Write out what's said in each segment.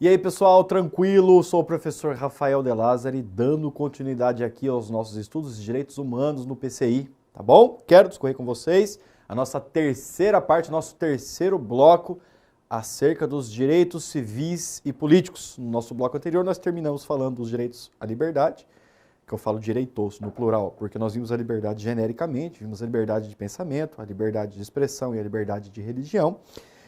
E aí, pessoal, tranquilo? Sou o professor Rafael De Lázari, dando continuidade aqui aos nossos estudos de direitos humanos no PCI, tá bom? Quero discorrer com vocês a nossa terceira parte, nosso terceiro bloco acerca dos direitos civis e políticos. No nosso bloco anterior, nós terminamos falando dos direitos à liberdade, que eu falo direitos no plural, porque nós vimos a liberdade genericamente, vimos a liberdade de pensamento, a liberdade de expressão e a liberdade de religião.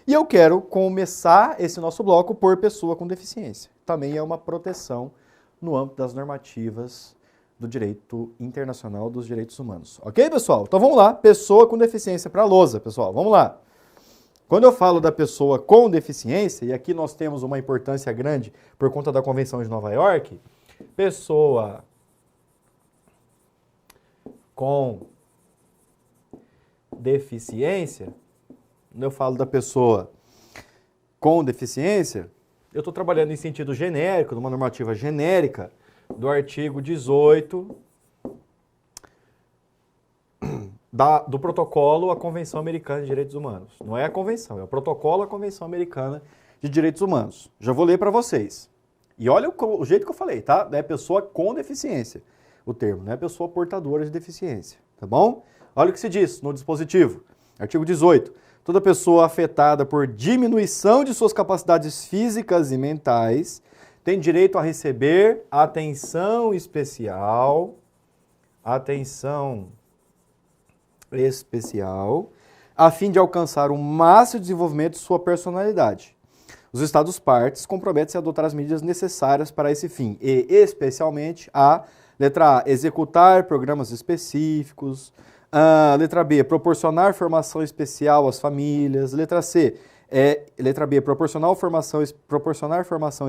E eu quero começar esse nosso bloco por pessoa com deficiência. Também é uma proteção no âmbito das normativas do direito internacional dos direitos humanos. Ok, pessoal? Então vamos lá, pessoa com deficiência para a lousa, pessoal. Vamos lá. Quando eu falo da pessoa com deficiência, e aqui nós temos uma importância grande por conta da Convenção de Nova York, pessoa com deficiência, quando eu falo da pessoa com deficiência, eu estou trabalhando em sentido genérico, numa normativa genérica do artigo 18 do protocolo à Convenção Americana de Direitos Humanos. Não é a convenção, é o protocolo à Convenção Americana de Direitos Humanos. Já vou ler para vocês. E olha o jeito que eu falei, tá? É pessoa com deficiência, o termo, não é pessoa portadora de deficiência, tá bom? Olha o que se diz no dispositivo. Artigo 18. Toda pessoa afetada por diminuição de suas capacidades físicas e mentais tem direito a receber atenção especial, a fim de alcançar o máximo desenvolvimento de sua personalidade. Os Estados-partes comprometem-se a adotar as medidas necessárias para esse fim e, especialmente, letra A, executar programas específicos. Letra B, proporcionar formação especial às famílias. Letra B, proporcionar formação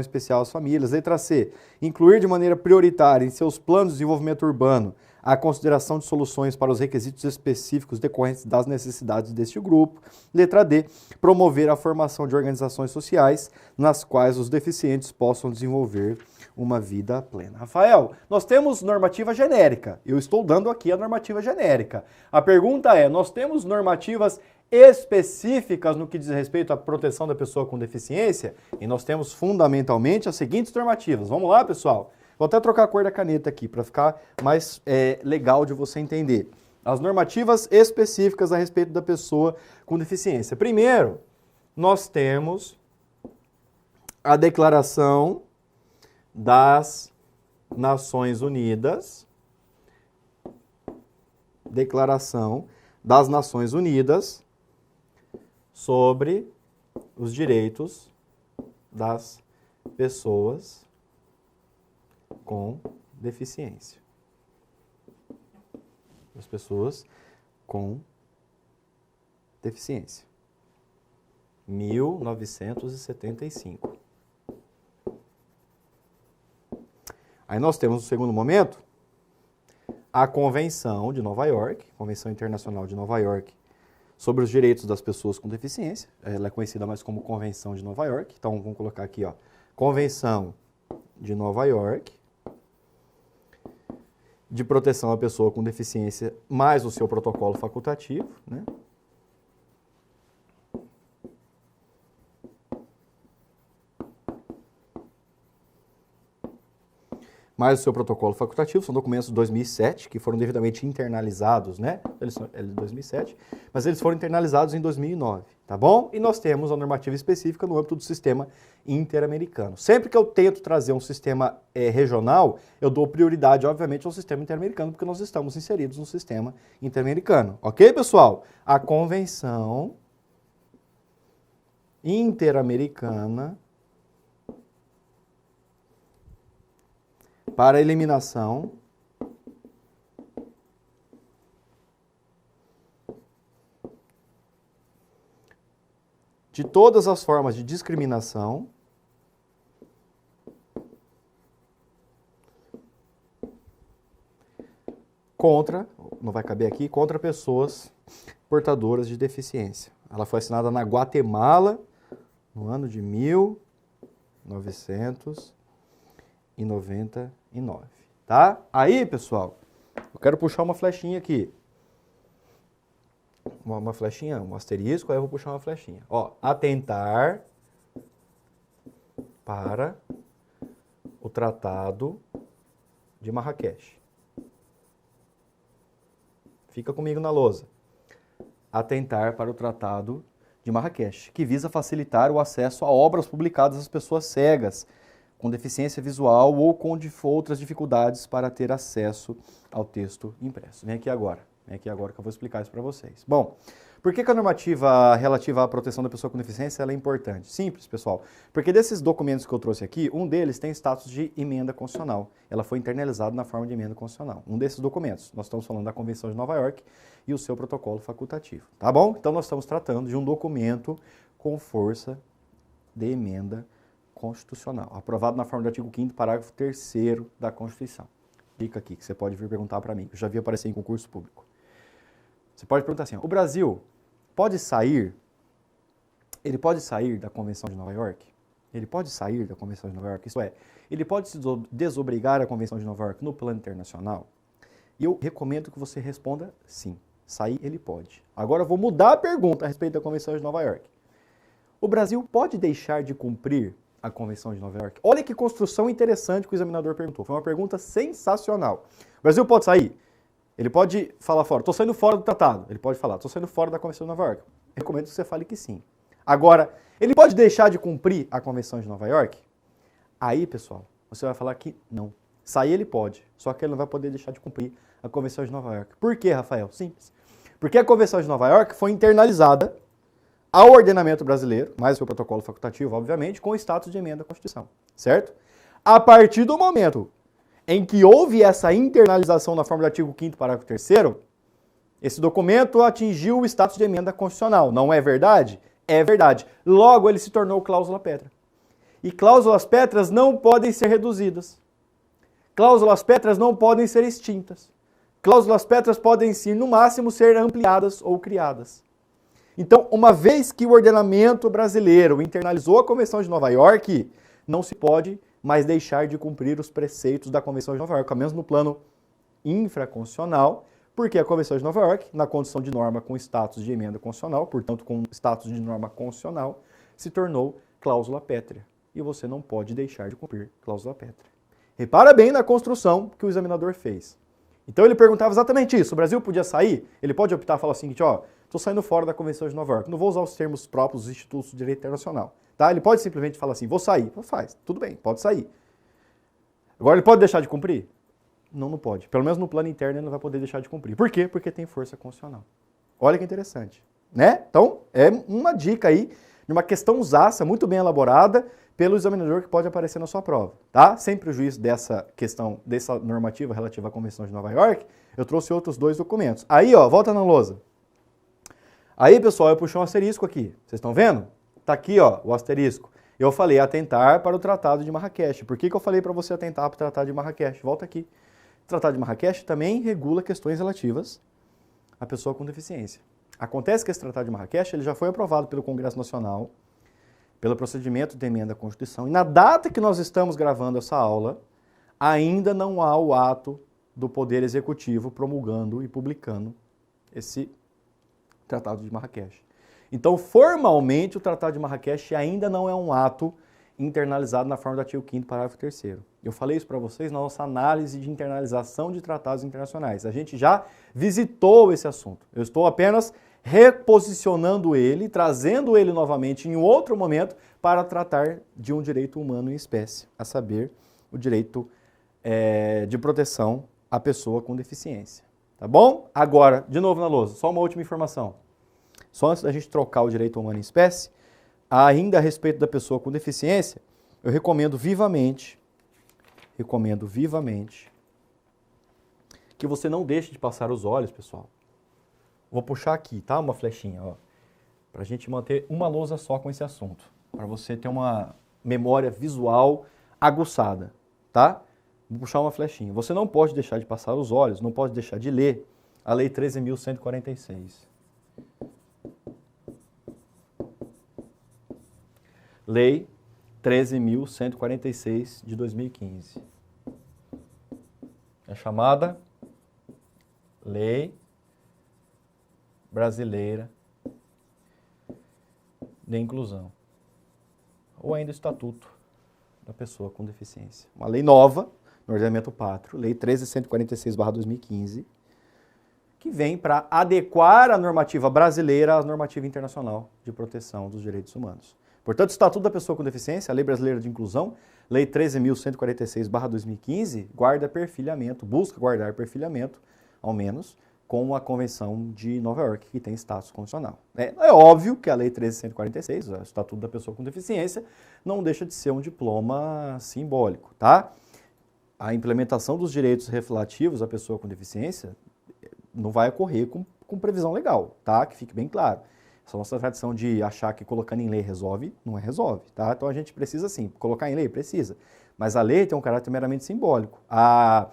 especial às famílias. Letra C, incluir de maneira prioritária em seus planos de desenvolvimento urbano a consideração de soluções para os requisitos específicos decorrentes das necessidades deste grupo. Letra D, promover a formação de organizações sociais nas quais os deficientes possam desenvolver uma vida plena. Rafael, nós temos normativa genérica. Eu estou dando aqui a normativa genérica. A pergunta é, nós temos normativas específicas no que diz respeito à proteção da pessoa com deficiência? E nós temos fundamentalmente as seguintes normativas. Vamos lá, pessoal? Vou até trocar a cor da caneta aqui para ficar mais legal de você entender. As normativas específicas a respeito da pessoa com deficiência. Primeiro, nós temos a Declaração das Nações Unidas, Declaração das Nações Unidas sobre os direitos das pessoas com deficiência. As pessoas com deficiência. 1975. Aí nós temos, no segundo momento, a Convenção de Nova York, Convenção Internacional de Nova York, sobre os direitos das pessoas com deficiência. Ela é conhecida mais como Convenção de Nova York. Então, vamos colocar aqui, ó, Convenção de Nova York, de proteção à pessoa com deficiência, mais o seu protocolo facultativo, né? Mais o seu protocolo facultativo, são documentos de 2007, que foram devidamente internalizados, né? Eles são de 2007, mas eles foram internalizados em 2009, tá bom? E nós temos a normativa específica no âmbito do sistema interamericano. Sempre que eu tento trazer um sistema regional, eu dou prioridade, obviamente, ao sistema interamericano, porque nós estamos inseridos no sistema interamericano. Ok, pessoal? A Convenção Interamericana para a eliminação de todas as formas de discriminação contra, não vai caber aqui, contra pessoas portadoras de deficiência. Ela foi assinada na Guatemala no ano de 1999, tá? Aí, pessoal, eu quero puxar uma flechinha aqui. Uma flechinha, um asterisco, aí eu vou puxar uma flechinha. Ó, atentar para o Tratado de Marrakech. Fica comigo na lousa. Atentar para o Tratado de Marrakech, que visa facilitar o acesso a obras publicadas às pessoas cegas, com deficiência visual ou com outras dificuldades para ter acesso ao texto impresso. Vem aqui agora que eu vou explicar isso para vocês. Bom, por que a normativa relativa à proteção da pessoa com deficiência ela é importante? Simples, pessoal. Porque desses documentos que eu trouxe aqui, um deles tem status de emenda constitucional. Ela foi internalizada na forma de emenda constitucional. Um desses documentos, nós estamos falando da Convenção de Nova York e o seu protocolo facultativo. Tá bom? Então nós estamos tratando de um documento com força de emenda constitucional, aprovado na forma do artigo 5º, parágrafo 3º da Constituição. Fica aqui, que você pode vir perguntar para mim. Eu já vi aparecer em concurso público. Você pode perguntar assim, o Brasil pode sair, ele pode sair da Convenção de Nova York? Ele pode sair da Convenção de Nova York? Isso é, ele pode se desobrigar à Convenção de Nova York no plano internacional? E eu recomendo que você responda sim. Sair ele pode. Agora eu vou mudar a pergunta a respeito da Convenção de Nova York. O Brasil pode deixar de cumprir a Convenção de Nova York? Olha que construção interessante que o examinador perguntou. Foi uma pergunta sensacional. O Brasil pode sair? Ele pode falar fora. Estou saindo fora do tratado. Ele pode falar, estou saindo fora da Convenção de Nova York. Eu recomendo que você fale que sim. Agora, ele pode deixar de cumprir a Convenção de Nova York? Aí, pessoal, você vai falar que não. Sair ele pode, só que ele não vai poder deixar de cumprir a Convenção de Nova York. Por quê, Rafael? Simples. Porque a Convenção de Nova York foi internalizada ao ordenamento brasileiro, mais o seu protocolo facultativo, obviamente, com o status de emenda à Constituição, certo? A partir do momento em que houve essa internalização na forma do artigo 5º, parágrafo 3º, esse documento atingiu o status de emenda constitucional. Não é verdade? É verdade. Logo, ele se tornou cláusula pétrea. E cláusulas pétreas não podem ser reduzidas. Cláusulas pétreas não podem ser extintas. Cláusulas pétreas podem, sim, no máximo, ser ampliadas ou criadas. Então, uma vez que o ordenamento brasileiro internalizou a Convenção de Nova York, não se pode mais deixar de cumprir os preceitos da Convenção de Nova York, ao menos no plano infraconstitucional, porque a Convenção de Nova York, na condição de norma com status de emenda constitucional, portanto com status de norma constitucional, se tornou cláusula pétrea. E você não pode deixar de cumprir cláusula pétrea. Repara bem na construção que o examinador fez. Então ele perguntava exatamente isso, o Brasil podia sair? Ele pode optar e falar assim, estou saindo fora da Convenção de Nova York, não vou usar os termos próprios dos institutos de direito internacional. Tá? Ele pode simplesmente falar assim, vou sair. Faz, tudo bem, pode sair. Agora ele pode deixar de cumprir? Não, não pode. Pelo menos no plano interno ele não vai poder deixar de cumprir. Por quê? Porque tem força constitucional. Olha que interessante. Né? Então, é uma dica aí de uma questão zaça, muito bem elaborada, pelo examinador que pode aparecer na sua prova. Tá? Sem prejuízo dessa questão, dessa normativa relativa à Convenção de Nova York, eu trouxe outros dois documentos. Aí, volta na lousa. Aí, pessoal, eu puxei um asterisco aqui. Vocês estão vendo? Tá aqui, o asterisco. Eu falei atentar para o Tratado de Marrakech. Por que eu falei para você atentar para o Tratado de Marrakech? Volta aqui. O Tratado de Marrakech também regula questões relativas à pessoa com deficiência. Acontece que esse Tratado de Marrakech ele já foi aprovado pelo Congresso Nacional, pelo procedimento de emenda à Constituição, e na data que nós estamos gravando essa aula, ainda não há o ato do Poder Executivo promulgando e publicando esse Tratado de Marrakech. Então, formalmente, o Tratado de Marrakech ainda não é um ato internalizado na forma do artigo 5º, parágrafo 3º. Eu falei isso para vocês na nossa análise de internalização de tratados internacionais. A gente já visitou esse assunto. Eu estou apenas reposicionando ele, trazendo ele novamente em um outro momento para tratar de um direito humano em espécie, a saber, o direito de proteção à pessoa com deficiência. Tá bom? Agora, de novo na lousa, só uma última informação. Só antes da gente trocar o direito humano em espécie, ainda a respeito da pessoa com deficiência, eu recomendo vivamente que você não deixe de passar os olhos, pessoal. Vou puxar aqui, tá? Uma flechinha, para a gente manter uma lousa só com esse assunto, para você ter uma memória visual aguçada, tá? Vou puxar uma flechinha. Você não pode deixar de passar os olhos, não pode deixar de ler a Lei 13.146. Lei 13.146 de 2015. É chamada Lei Brasileira de Inclusão, ou ainda Estatuto da pessoa com deficiência. Uma lei nova, no ordenamento pátrio, Lei 13.146/2015, que vem para adequar a normativa brasileira à normativa internacional de proteção dos direitos humanos. Portanto, o Estatuto da Pessoa com Deficiência, a Lei Brasileira de Inclusão, Lei 13.146/2015, guarda perfilhamento, busca guardar perfilhamento, ao menos, com a Convenção de Nova York, que tem status constitucional. É óbvio que a Lei 13.146, o Estatuto da Pessoa com Deficiência, não deixa de ser um diploma simbólico, tá? A implementação dos direitos relativos à pessoa com deficiência não vai ocorrer com previsão legal, tá? Que fique bem claro. Essa nossa tradição de achar que colocando em lei resolve, não resolve, tá? Então a gente precisa sim, colocar em lei, precisa. Mas a lei tem um caráter meramente simbólico. A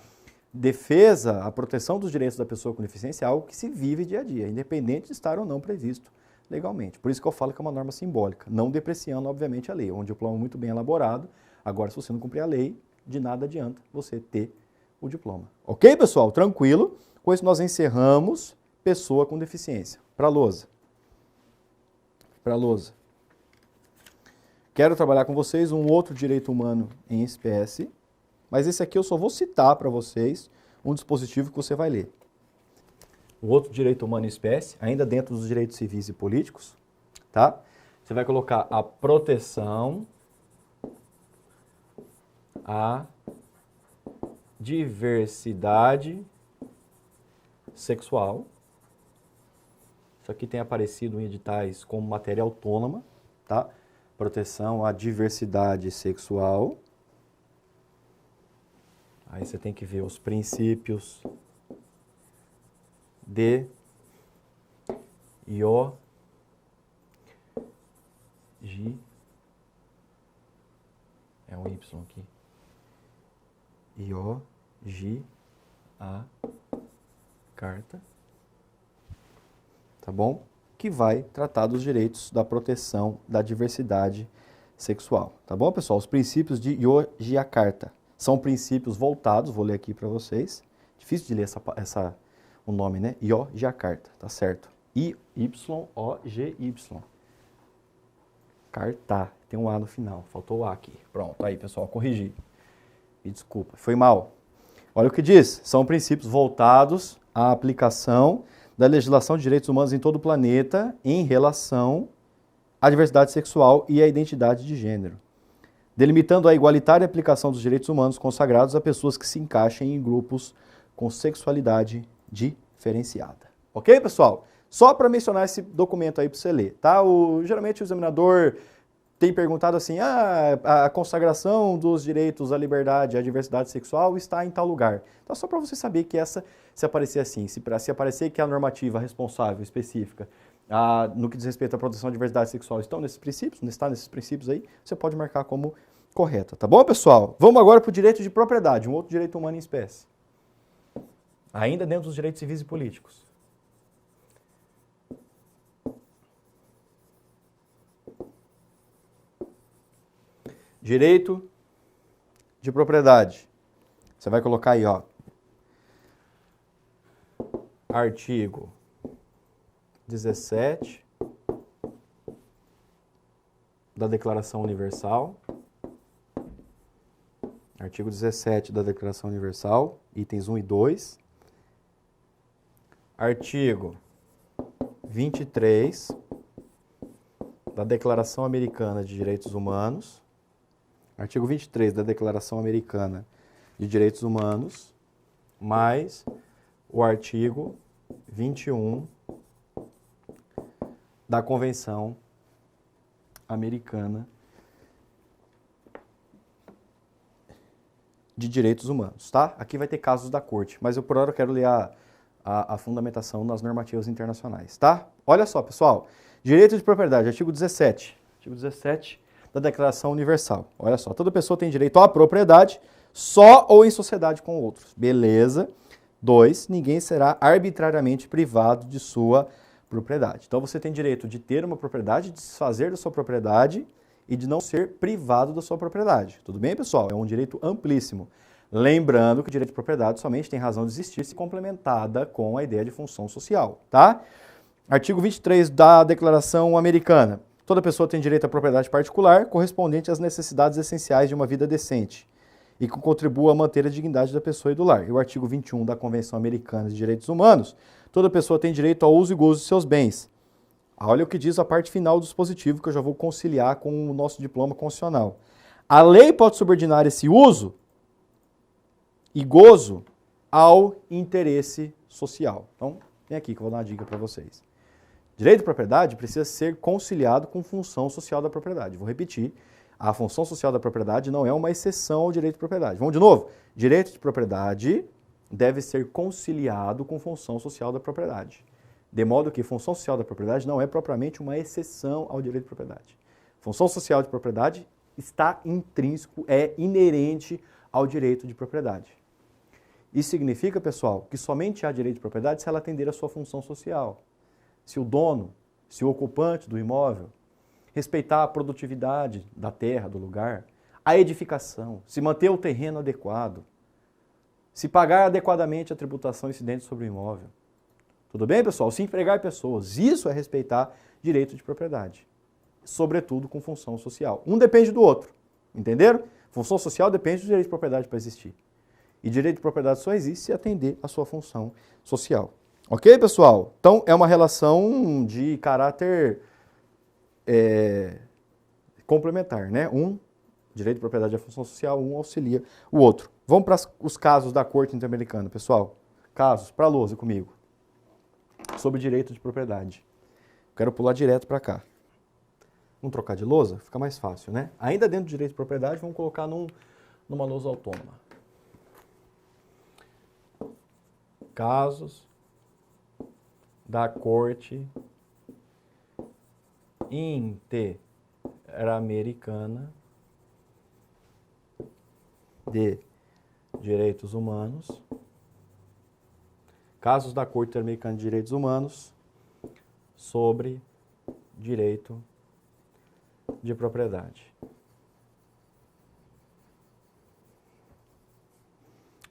defesa, a proteção dos direitos da pessoa com deficiência é algo que se vive dia a dia, independente de estar ou não previsto legalmente. Por isso que eu falo que é uma norma simbólica, não depreciando, obviamente, a lei. É um diploma muito bem elaborado. Agora, se você não cumprir a lei, de nada adianta você ter o diploma. Ok, pessoal? Tranquilo? Com isso, nós encerramos pessoa com deficiência. Para a lousa. Para a lousa. Quero trabalhar com vocês um outro direito humano em espécie, mas esse aqui eu só vou citar para vocês um dispositivo que você vai ler. O outro direito humano em espécie, ainda dentro dos direitos civis e políticos, tá? Você vai colocar a proteção à diversidade sexual. Isso aqui tem aparecido em editais como matéria autônoma, tá? Proteção à diversidade sexual. Aí você tem que ver os princípios de IOG é um Y aqui. IOG a carta, tá bom? Que vai tratar dos direitos da proteção da diversidade sexual, tá bom, pessoal? Os princípios de Yogyakarta são princípios voltados, vou ler aqui para vocês. Difícil de ler o nome, né? Yogyakarta, tá certo? I-Y-O-G-Y. Carta, tem um A no final, faltou o A aqui. Pronto, aí, pessoal, corrigi. Me desculpa, foi mal. Olha o que diz, são princípios voltados à aplicação da legislação de direitos humanos em todo o planeta em relação à diversidade sexual e à identidade de gênero, delimitando a igualitária aplicação dos direitos humanos consagrados a pessoas que se encaixem em grupos com sexualidade diferenciada. Ok, pessoal? Só para mencionar esse documento aí para você ler, tá? Geralmente o examinador tem perguntado assim, a consagração dos direitos à liberdade e à diversidade sexual está em tal lugar. Então, só para você saber que se aparecer assim, se aparecer que a normativa responsável, específica, no que diz respeito à proteção à diversidade sexual, está nesses princípios aí, você pode marcar como correta, tá bom, pessoal? Vamos agora para o direito de propriedade, um outro direito humano em espécie. Ainda dentro dos direitos civis e políticos. Direito de propriedade. Você vai colocar aí, ó. Artigo 17 da Declaração Universal. Artigo 17 da Declaração Universal, itens 1 e 2. Artigo 23 da Declaração Americana de Direitos Humanos. Artigo 23 da Declaração Americana de Direitos Humanos, mais o artigo 21 da Convenção Americana de Direitos Humanos, tá? Aqui vai ter casos da Corte, mas eu por hora quero ler a fundamentação nas normativas internacionais, tá? Olha só, pessoal, direito de propriedade, artigo 17. Artigo 17 da Declaração Universal. Olha só, toda pessoa tem direito à propriedade, só ou em sociedade com outros. Beleza. 2, ninguém será arbitrariamente privado de sua propriedade. Então você tem direito de ter uma propriedade, de desfazer da sua propriedade e de não ser privado da sua propriedade. Tudo bem, pessoal? É um direito amplíssimo. Lembrando que o direito de propriedade somente tem razão de existir se complementada com a ideia de função social, tá? Artigo 23 da Declaração Americana. Toda pessoa tem direito à propriedade particular correspondente às necessidades essenciais de uma vida decente e que contribua a manter a dignidade da pessoa e do lar. E o artigo 21 da Convenção Americana de Direitos Humanos, toda pessoa tem direito ao uso e gozo de seus bens. Olha o que diz a parte final do dispositivo, que eu já vou conciliar com o nosso diploma constitucional. A lei pode subordinar esse uso e gozo ao interesse social. Então, vem aqui que eu vou dar uma dica para vocês. Direito de propriedade precisa ser conciliado com função social da propriedade. Vou repetir, a função social da propriedade não é uma exceção ao direito de propriedade. Vamos de novo. Direito de propriedade deve ser conciliado com função social da propriedade. De modo que função social da propriedade não é propriamente uma exceção ao direito de propriedade. Função social de propriedade está intrínseco, é inerente ao direito de propriedade. Isso significa, pessoal, que somente há direito de propriedade se ela atender à sua função social. Se o dono, se o ocupante do imóvel respeitar a produtividade da terra, do lugar, a edificação, se manter o terreno adequado, se pagar adequadamente a tributação incidente sobre o imóvel. Tudo bem, pessoal? Se empregar pessoas, isso é respeitar direito de propriedade, sobretudo com função social. Um depende do outro, entenderam? Função social depende do direito de propriedade para existir. E direito de propriedade só existe se atender à sua função social. Ok, pessoal? Então, é uma relação de caráter complementar, né? Um, direito de propriedade é função social, um auxilia o outro. Vamos para os casos da Corte Interamericana, pessoal. Casos, para a lousa comigo. Sobre direito de propriedade. Quero pular direto para cá. Vamos trocar de lousa? Fica mais fácil, né? Ainda dentro do direito de propriedade, vamos colocar numa lousa autônoma. Casos da Corte Interamericana de Direitos Humanos. Casos da Corte Interamericana de Direitos Humanos sobre direito de propriedade.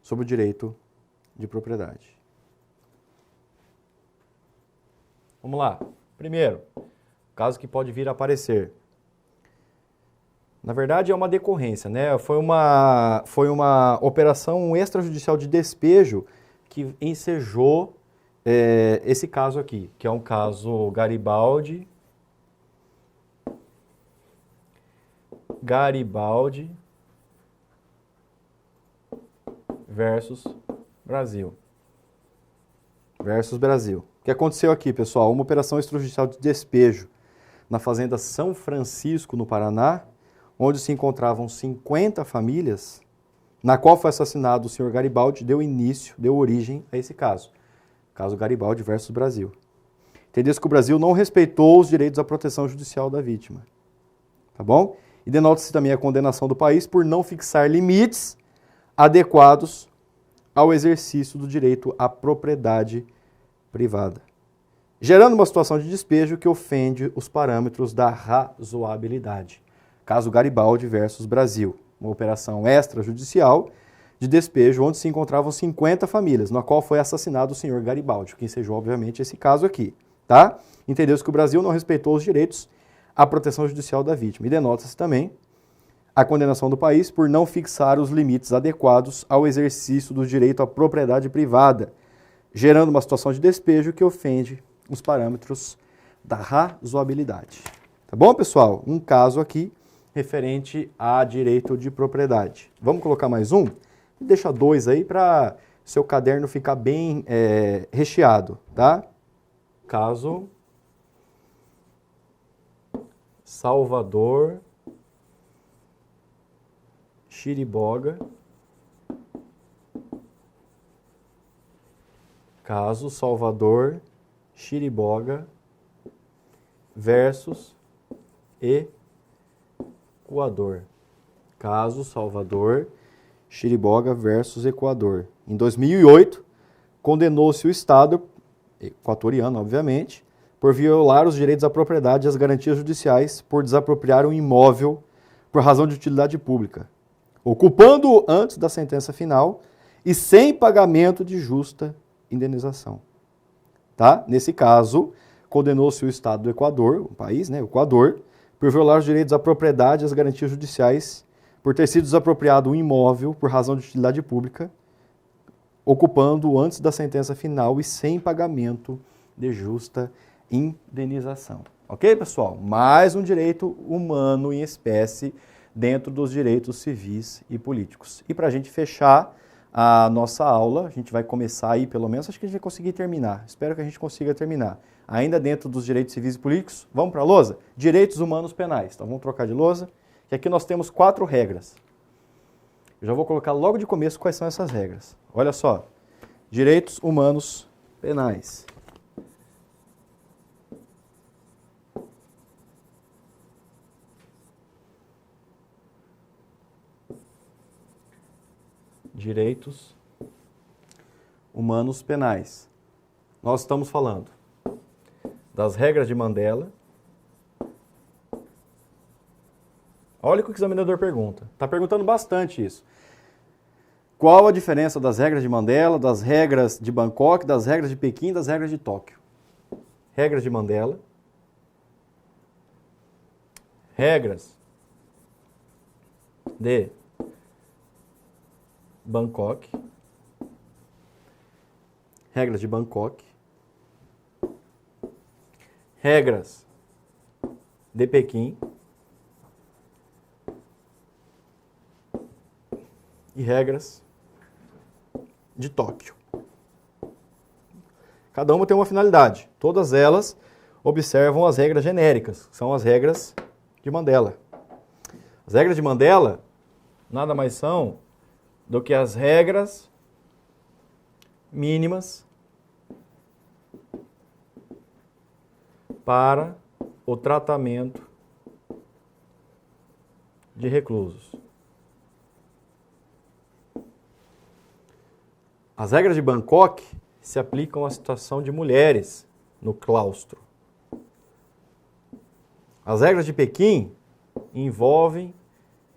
Sobre o direito de propriedade. Vamos lá. Primeiro, caso que pode vir a aparecer. Na verdade, é uma decorrência, né? Foi uma operação extrajudicial de despejo que ensejou esse caso aqui, que é um caso Garibaldi versus Brasil. O que aconteceu aqui, pessoal? Uma operação extrajudicial de despejo na fazenda São Francisco, no Paraná, onde se encontravam 50 famílias, na qual foi assassinado o senhor Garibaldi, deu origem a esse caso. Caso Garibaldi versus Brasil. Entendeu-se que o Brasil não respeitou os direitos à proteção judicial da vítima. Tá bom? E denota-se também a condenação do país por não fixar limites adequados ao exercício do direito à propriedade privada, gerando uma situação de despejo que ofende os parâmetros da razoabilidade. Caso Garibaldi versus Brasil, uma operação extrajudicial de despejo onde se encontravam 50 famílias, na qual foi assassinado o senhor Garibaldi, que ensejou, obviamente, esse caso aqui. Tá? Entendeu-se que o Brasil não respeitou os direitos à proteção judicial da vítima. E denota-se também a condenação do país por não fixar os limites adequados ao exercício do direito à propriedade privada, gerando uma situação de despejo que ofende os parâmetros da razoabilidade. Tá bom, pessoal? Um caso aqui referente a direito de propriedade. Vamos colocar mais um? Deixa dois aí para seu caderno ficar bem recheado, tá? Caso Salvador Chiriboga. Caso Salvador Chiriboga versus Equador. Caso Salvador Chiriboga versus Equador. Em 2008, condenou-se o Estado, equatoriano, obviamente, por violar os direitos à propriedade e as garantias judiciais por desapropriar um imóvel por razão de utilidade pública, ocupando-o antes da sentença final e sem pagamento de justa indenização. Tá? Nesse caso, condenou-se o Estado do Equador, o país, né, o Equador, por violar os direitos à propriedade e as garantias judiciais, por ter sido desapropriado um imóvel por razão de utilidade pública, ocupando antes da sentença final e sem pagamento de justa indenização. Ok, pessoal? Mais um direito humano em espécie dentro dos direitos civis e políticos. E para a gente fechar a nossa aula, a gente vai começar aí, pelo menos, acho que a gente vai conseguir terminar. Espero que a gente consiga terminar. Ainda dentro dos direitos civis e políticos, vamos para a lousa? Direitos humanos penais. Então vamos trocar de lousa, que aqui nós temos 4 regras. Eu já vou colocar logo de começo quais são essas regras. Olha só, direitos humanos penais. Direitos humanos penais. Nós estamos falando das regras de Mandela. Olha o que o examinador pergunta. Está perguntando bastante isso. Qual a diferença das regras de Mandela, das regras de Bangkok, das regras de Pequim e das regras de Tóquio? Regras de Mandela. Regras de Bangkok. Regras de Bangkok. Regras de Pequim. E regras de Tóquio. Cada uma tem uma finalidade. Todas elas observam as regras genéricas, que são as regras de Mandela. As regras de Mandela nada mais são do que as regras mínimas para o tratamento de reclusos. As regras de Bangkok se aplicam à situação de mulheres no claustro. As regras de Pequim envolvem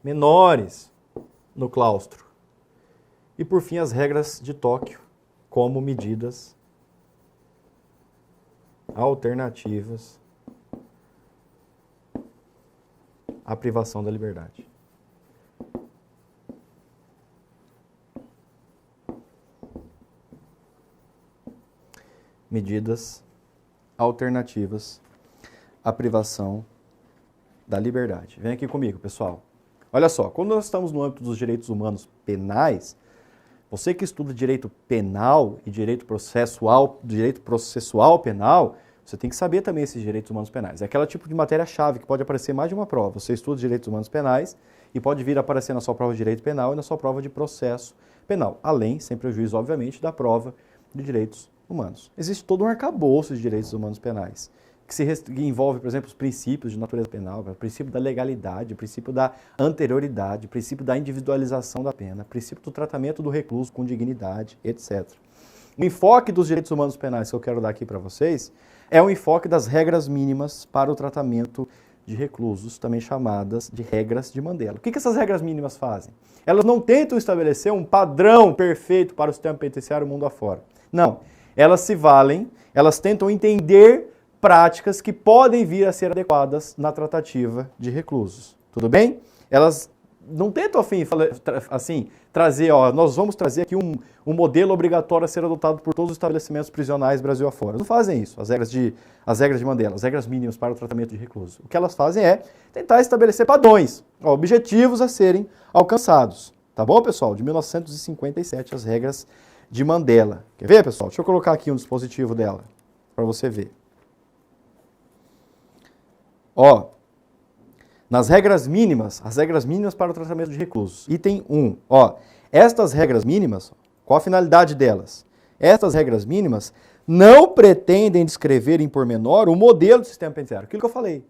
menores no claustro. E, por fim, as regras de Tóquio como medidas alternativas à privação da liberdade. Medidas alternativas à privação da liberdade. Vem aqui comigo, pessoal. Olha só, quando nós estamos no âmbito dos direitos humanos penais, você que estuda direito penal e direito processual penal, você tem que saber também esses direitos humanos penais. É aquele tipo de matéria-chave que pode aparecer mais de uma prova. Você estuda direitos humanos penais e pode vir a aparecer na sua prova de direito penal e na sua prova de processo penal. Além, sem prejuízo, obviamente, da prova de direitos humanos. Existe todo um arcabouço de direitos humanos penais, que envolve, por exemplo, os princípios de natureza penal, o princípio da legalidade, o princípio da anterioridade, o princípio da individualização da pena, o princípio do tratamento do recluso com dignidade, etc. O enfoque dos direitos humanos penais que eu quero dar aqui para vocês é o enfoque das regras mínimas para o tratamento de reclusos, também chamadas de regras de Mandela. O que essas regras mínimas fazem? Elas não tentam estabelecer um padrão perfeito para o sistema penitenciário mundo afora. Não. Elas se valem, elas tentam entender práticas que podem vir a ser adequadas na tratativa de reclusos. Tudo bem? Elas não tentam, assim, trazer, nós vamos trazer aqui um modelo obrigatório a ser adotado por todos os estabelecimentos prisionais Brasil afora. Não fazem isso, as regras de Mandela, as regras mínimas para o tratamento de reclusos. O que elas fazem é tentar estabelecer padrões, objetivos a serem alcançados. Tá bom, pessoal? De 1957, as regras de Mandela. Quer ver, pessoal? Deixa eu colocar aqui um dispositivo dela, para você ver. Nas regras mínimas, as regras mínimas para o tratamento de reclusos. Item 1. Estas regras mínimas, qual a finalidade delas? Estas regras mínimas não pretendem descrever em pormenor o modelo do sistema penitenciário. Aquilo que eu falei.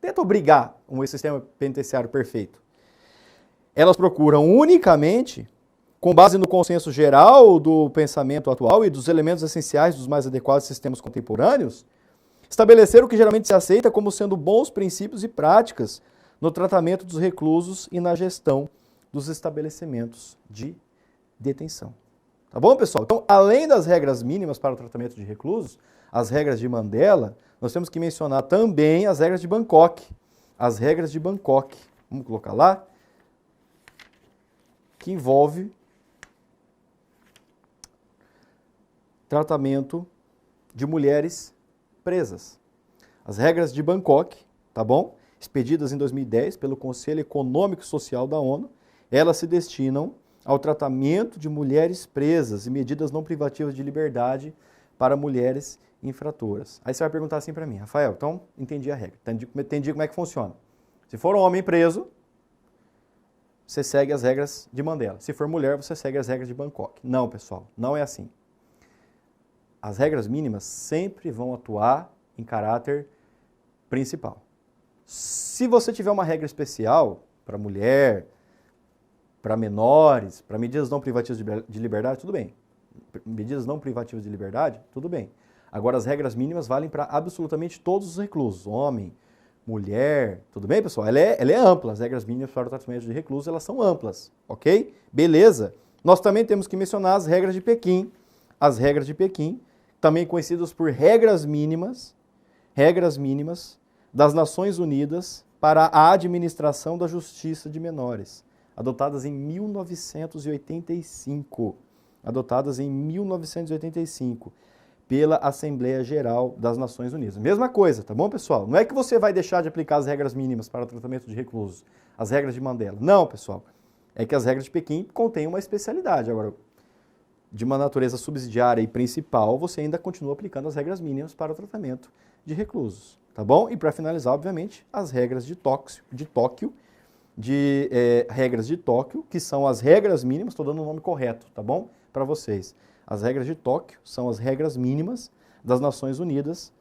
Tenta obrigar um sistema penitenciário perfeito. Elas procuram unicamente, com base no consenso geral do pensamento atual e dos elementos essenciais dos mais adequados sistemas contemporâneos, estabelecer o que geralmente se aceita como sendo bons princípios e práticas no tratamento dos reclusos e na gestão dos estabelecimentos de detenção. Tá bom, pessoal? Então, além das regras mínimas para o tratamento de reclusos, as regras de Mandela, nós temos que mencionar também as regras de Bangkok. As regras de Bangkok. Vamos colocar lá. Que envolve tratamento de mulheres presas. As regras de Bangkok, tá bom? Expedidas em 2010 pelo Conselho Econômico e Social da ONU, elas se destinam ao tratamento de mulheres presas e medidas não privativas de liberdade para mulheres infratoras. Aí você vai perguntar assim para mim, Rafael, então entendi a regra, entendi como é que funciona. Se for um homem preso, você segue as regras de Mandela. Se for mulher, você segue as regras de Bangkok. Não, pessoal, não é assim. As regras mínimas sempre vão atuar em caráter principal. Se você tiver uma regra especial para mulher, para menores, para medidas não privativas de liberdade, tudo bem. Medidas não privativas de liberdade, tudo bem. Agora, as regras mínimas valem para absolutamente todos os reclusos, homem, mulher, tudo bem, pessoal? Ela é ampla, as regras mínimas para o tratamento de reclusos, elas são amplas, ok? Beleza. Nós também temos que mencionar as regras de Pequim, também conhecidas por regras mínimas das Nações Unidas para a Administração da Justiça de Menores, adotadas em 1985. Pela Assembleia Geral das Nações Unidas. Mesma coisa, tá bom, pessoal? Não é que você vai deixar de aplicar as regras mínimas para o tratamento de reclusos, as regras de Mandela. Não, pessoal. É que as regras de Pequim contêm uma especialidade. Agora, de uma natureza subsidiária e principal, você ainda continua aplicando as regras mínimas para o tratamento de reclusos, tá bom? E para finalizar, obviamente, as regras de Tóquio, regras de Tóquio, que são as regras mínimas, estou dando o nome correto, tá bom? Para vocês. As regras de Tóquio são as regras mínimas das Nações Unidas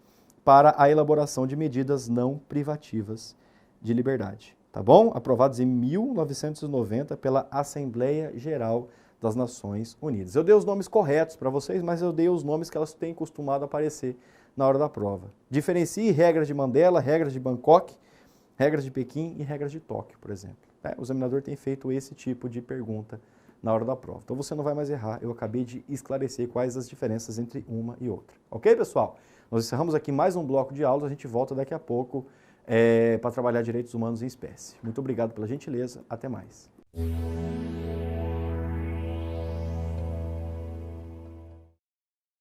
para a elaboração de medidas não privativas de liberdade, tá bom? Aprovadas em 1990 pela Assembleia Geral das Nações Unidas. Eu dei os nomes corretos para vocês, mas eu dei os nomes que elas têm costumado aparecer na hora da prova. Diferencie regras de Mandela, regras de Bangkok, regras de Pequim e regras de Tóquio, por exemplo. O examinador tem feito esse tipo de pergunta na hora da prova. Então você não vai mais errar, eu acabei de esclarecer quais as diferenças entre uma e outra. Ok, pessoal? Nós encerramos aqui mais um bloco de aulas, a gente volta daqui a pouco para trabalhar direitos humanos em espécie. Muito obrigado pela gentileza, até mais.